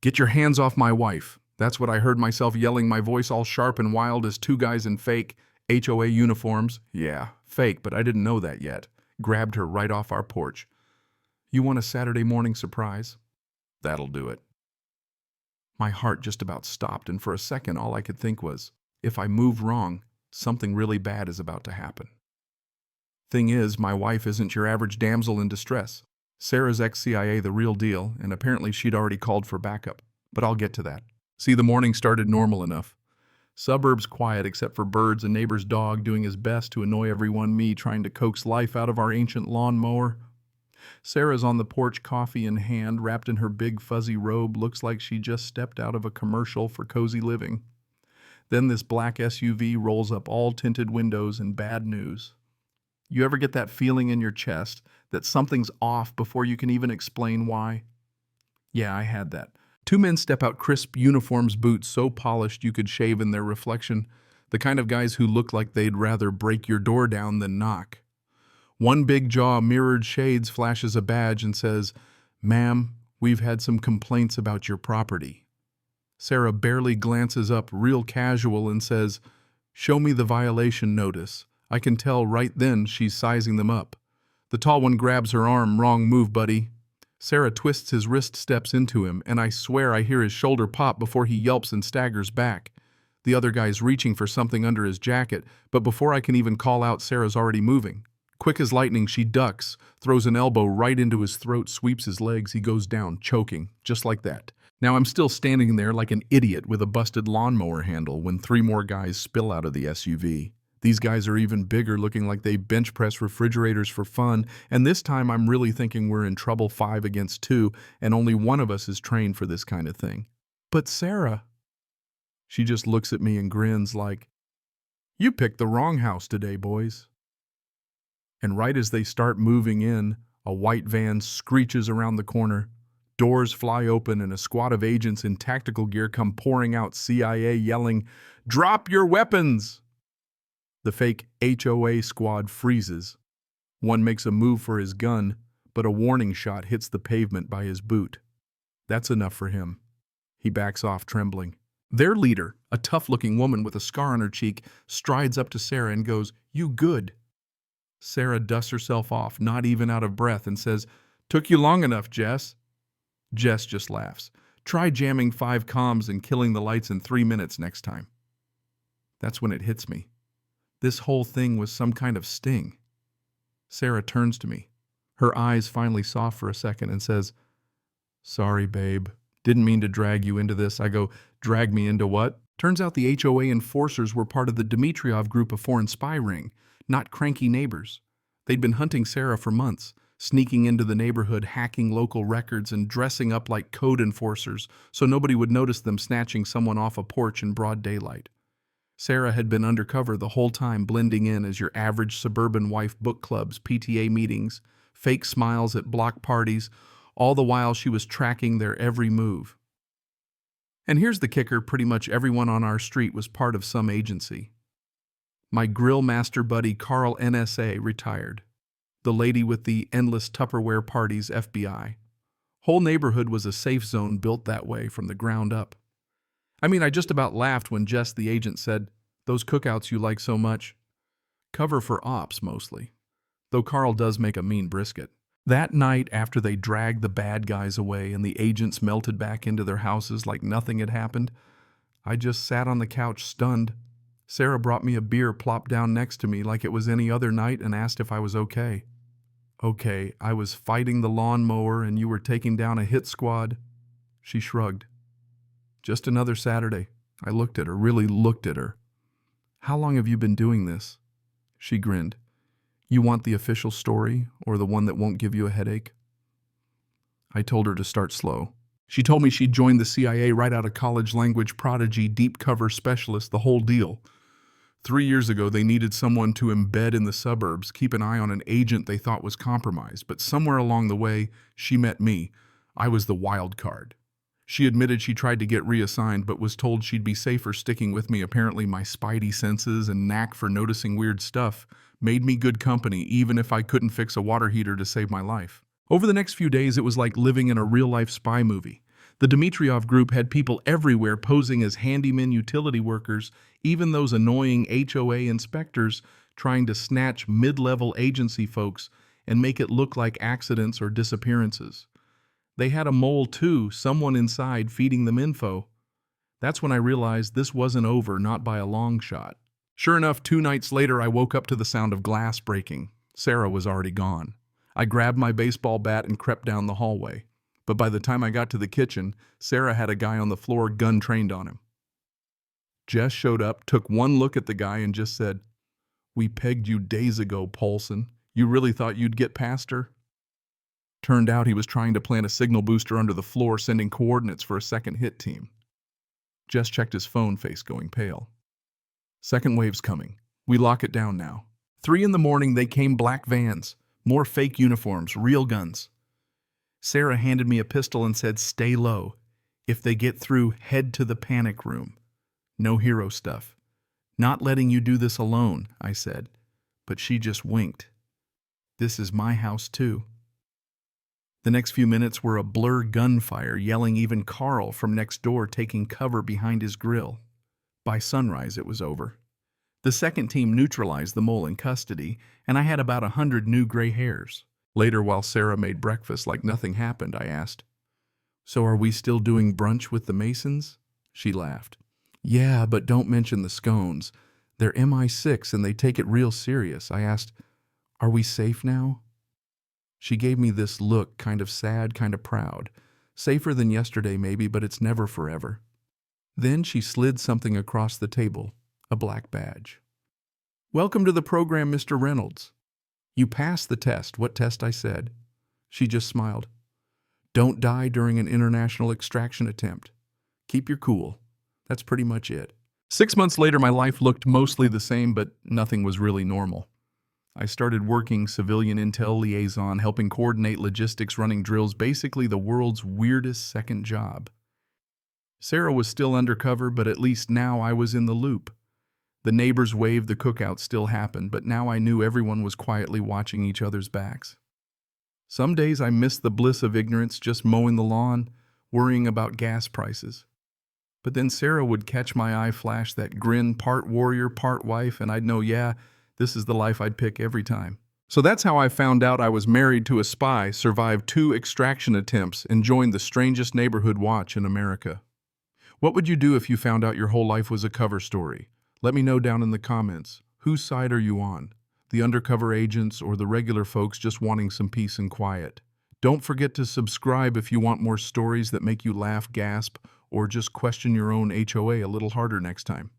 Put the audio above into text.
Get your hands off my wife. That's what I heard myself yelling, my voice all sharp and wild as two guys in fake HOA uniforms. Yeah, fake, but I didn't know that yet. Grabbed her right off our porch. You want a Saturday morning surprise? That'll do it. My heart just about stopped, and for a second all I could think was, if I move wrong, something really bad is about to happen. Thing is, my wife isn't your average damsel in distress. Sarah's ex-CIA the real deal, and apparently she'd already called for backup. But I'll get to that. See, the morning started normal enough. Suburbs quiet except for birds, a neighbor's dog doing his best to annoy everyone, me trying to coax life out of our ancient lawnmower. Sarah's on the porch, coffee in hand, wrapped in her big fuzzy robe, looks like she just stepped out of a commercial for cozy living. Then this black SUV rolls up all tinted windows and bad news. You ever get that feeling in your chest that something's off before you can even explain why? Yeah, I had that. Two men step out, crisp uniforms, boots so polished you could shave in their reflection, the kind of guys who look like they'd rather break your door down than knock. One big jaw, mirrored shades, flashes a badge and says, "Ma'am, we've had some complaints about your property." Sarah barely glances up, real casual, and says, "Show me the violation notice." I can tell right then she's sizing them up. The tall one grabs her arm. "Wrong move, buddy." Sarah twists his wrist, steps into him, and I swear I hear his shoulder pop before he yelps and staggers back. The other guy's reaching for something under his jacket, but before I can even call out, Sarah's already moving. Quick as lightning, she ducks, throws an elbow right into his throat, sweeps his legs. He goes down, choking, just like that. Now I'm still standing there like an idiot with a busted lawnmower handle when three more guys spill out of the SUV. These guys are even bigger, looking like they bench press refrigerators for fun, and this time I'm really thinking we're in trouble 5 against 2, and only one of us is trained for this kind of thing. But Sarah, she just looks at me and grins like, "You picked the wrong house today, boys." And right as they start moving in, a white van screeches around the corner. Doors fly open and a squad of agents in tactical gear come pouring out, CIA yelling, "Drop your weapons!" The fake HOA squad freezes. One makes a move for his gun, but a warning shot hits the pavement by his boot. That's enough for him. He backs off, trembling. Their leader, a tough-looking woman with a scar on her cheek, strides up to Sarah and goes, "You good?" Sarah dusts herself off, not even out of breath, and says, "Took you long enough, Jess." Jess just laughs. "Try jamming 5 comms and killing the lights in 3 minutes next time." That's when it hits me. This whole thing was some kind of sting. Sarah turns to me. Her eyes finally soft for a second and says, "Sorry, babe. Didn't mean to drag you into this." I go, "Drag me into what?" Turns out the HOA enforcers were part of the Dmitriev group of foreign spy ring, not cranky neighbors. They'd been hunting Sarah for months, sneaking into the neighborhood, hacking local records, and dressing up like code enforcers so nobody would notice them snatching someone off a porch in broad daylight. Sarah had been undercover the whole time, blending in as your average suburban wife, book clubs, PTA meetings, fake smiles at block parties, all the while she was tracking their every move. And here's the kicker, pretty much everyone on our street was part of some agency. My grill master buddy Carl, NSA, retired. The lady with the endless Tupperware parties, FBI. Whole neighborhood was a safe zone built that way from the ground up. I mean, I just about laughed when Jess, the agent, said, "Those cookouts you like so much." Cover for ops, mostly. Though Carl does make a mean brisket. That night, after they dragged the bad guys away and the agents melted back into their houses like nothing had happened, I just sat on the couch stunned. Sarah brought me a beer, plopped down next to me like it was any other night, and asked if I was okay. Okay, I was fighting the lawnmower and you were taking down a hit squad. She shrugged. Just another Saturday. I looked at her, really looked at her. "How long have you been doing this?" She grinned. "You want the official story or the one that won't give you a headache?" I told her to start slow. She told me she'd joined the CIA right out of college, language prodigy, deep cover specialist, the whole deal. 3 years ago, they needed someone to embed in the suburbs, keep an eye on an agent they thought was compromised. But somewhere along the way, she met me. I was the wild card. She admitted she tried to get reassigned, but was told she'd be safer sticking with me. Apparently, my spidey senses and knack for noticing weird stuff made me good company, even if I couldn't fix a water heater to save my life. Over the next few days, it was like living in a real-life spy movie. The Dmitriev group had people everywhere posing as handyman utility workers, even those annoying HOA inspectors trying to snatch mid-level agency folks and make it look like accidents or disappearances. They had a mole too, someone inside feeding them info. That's when I realized this wasn't over, not by a long shot. Sure enough, 2 nights later, I woke up to the sound of glass breaking. Sarah was already gone. I grabbed my baseball bat and crept down the hallway. But by the time I got to the kitchen, Sarah had a guy on the floor, gun trained on him. Jess showed up, took one look at the guy, and just said, "We pegged you days ago, Paulson. You really thought you'd get past her?" Turned out he was trying to plant a signal booster under the floor, sending coordinates for a second hit team. Jess checked his phone, face going pale. "Second wave's coming. We lock it down now." 3 in the morning, they came, black vans, more fake uniforms, real guns. Sarah handed me a pistol and said, "Stay low. If they get through, head to the panic room. No hero stuff." "Not letting you do this alone," I said, but she just winked. "This is my house too." The next few minutes were a blur gunfire, yelling, even Carl from next door taking cover behind his grill. By sunrise, it was over. The second team neutralized the mole in custody, and I had about 100 new gray hairs. Later, while Sarah made breakfast like nothing happened, I asked, "So are we still doing brunch with the Masons?" She laughed. "Yeah, but don't mention the scones. They're MI6 and they take it real serious." I asked, "Are we safe now?" She gave me this look, kind of sad, kind of proud. "Safer than yesterday maybe, but it's never forever." Then she slid something across the table, a black badge. "Welcome to the program, Mr. Reynolds." "You passed the test." "What test?" I said. She just smiled. "Don't die during an international extraction attempt. Keep your cool." That's pretty much it. 6 months later, my life looked mostly the same, but nothing was really normal. I started working civilian intel liaison, helping coordinate logistics, running drills, basically the world's weirdest second job. Sarah was still undercover, but at least now I was in the loop. The neighbors waved, the cookout still happened, but now I knew everyone was quietly watching each other's backs. Some days I missed the bliss of ignorance, just mowing the lawn, worrying about gas prices. But then Sarah would catch my eye, flash that grin, part warrior, part wife, and I'd know, yeah, this is the life I'd pick every time. So that's how I found out I was married to a spy, survived 2 extraction attempts, and joined the strangest neighborhood watch in America. What would you do if you found out your whole life was a cover story? Let me know down in the comments. Whose side are you on? The undercover agents or the regular folks just wanting some peace and quiet? Don't forget to subscribe if you want more stories that make you laugh, gasp, or just question your own HOA a little harder next time.